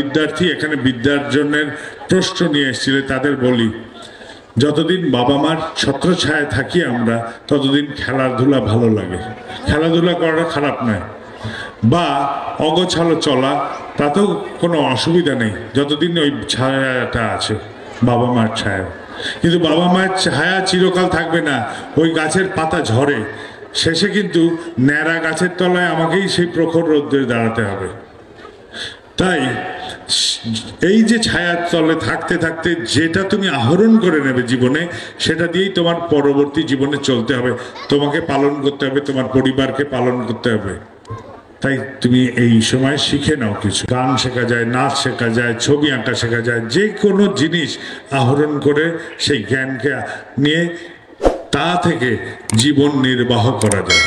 বিদ্যার্থী এখানে বিদ্যার্জনের প্রশ্ন নিয়ে এসেছিলে, তাদের বলি, যতদিন বাবা মার ছত্রছায়ায় থাকি আমরা ততদিন খেলাধুলা ভালো লাগে। খেলাধুলা করাটা খারাপ নয়, বা অগোছালো চলা তাতেও কোনো অসুবিধা নেই যতদিন ওই ছায়াটা আছে, বাবা মার ছায়া। কিন্তু বাবা মায়ের ছায়া চিরকাল থাকবে না, ওই গাছের পাতা ঝরে, শেষে কিন্তু ন্যাড়া গাছের তলায় আমাকেই সেই প্রখর রৌদ্রে দাঁড়াতে হবে। তাই এই যে ছায়ার তলে থাকতে থাকতে যেটা তুমি আহরণ করে নেবে জীবনে, সেটা দিয়েই তোমার পরবর্তী জীবনে চলতে হবে, তোমাকে পালন করতে হবে, তোমার পরিবারকে পালন করতে হবে। তাই তুমি এই সময় শিখে নাও কিছু। গান শেখা যায়, নাচ শেখা যায়, ছবি আঁকা শেখা যায়, যে কোনো জিনিস আহরণ করে সেই জ্ঞানকে নিয়ে তা থেকে জীবন নির্বাহ করা যায়।